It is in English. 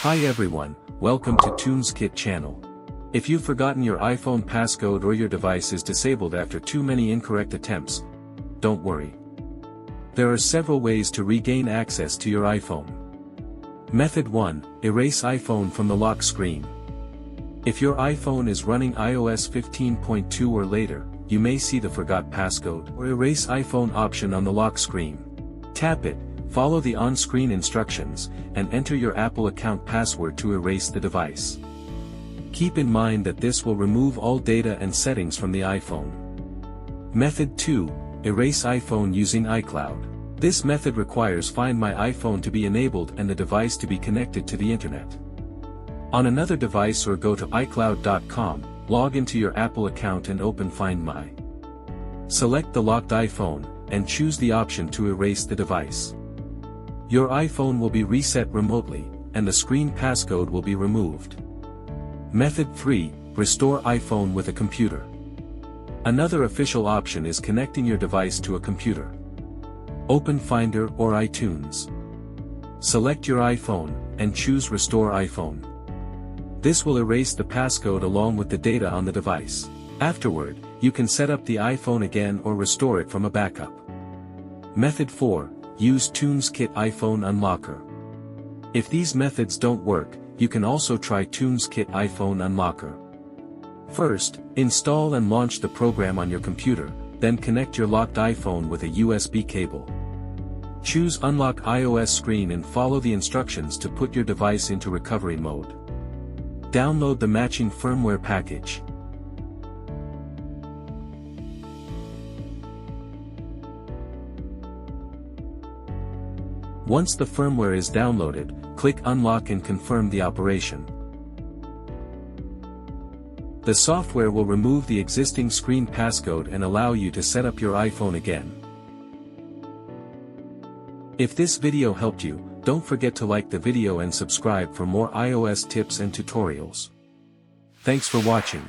Hi everyone, welcome to TunesKit channel. If you've forgotten your iPhone passcode or your device is disabled after too many incorrect attempts, don't worry. There are several ways to regain access to your iPhone. Method 1. Erase iPhone from the lock screen. If your iPhone is running iOS 15.2 or later, you may see the Forgot Passcode or Erase iPhone option on the lock screen. Tap it, follow the on-screen instructions, and enter your Apple account password to erase the device. Keep in mind that this will remove all data and settings from the iPhone. Method 2. Erase iPhone using iCloud. This method requires Find My iPhone to be enabled and the device to be connected to the internet. On another device or go to iCloud.com, log into your Apple account and open Find My. Select the locked iPhone, and choose the option to erase the device. Your iPhone will be reset remotely, and the screen passcode will be removed. Method 3. Restore iPhone with a computer. Another official option is connecting your device to a computer. Open Finder or iTunes. Select your iPhone, and choose Restore iPhone. This will erase the passcode along with the data on the device. Afterward, you can set up the iPhone again or restore it from a backup. Method 4. Use TunesKit iPhone Unlocker. If these methods don't work, you can also try TunesKit iPhone Unlocker. First, install and launch the program on your computer, then connect your locked iPhone with a USB cable. Choose Unlock iOS screen and follow the instructions to put your device into recovery mode. Download the matching firmware package. Once the firmware is downloaded, click Unlock and confirm the operation. The software will remove the existing screen passcode and allow you to set up your iPhone again. If this video helped you, don't forget to like the video and subscribe for more iOS tips and tutorials. Thanks for watching.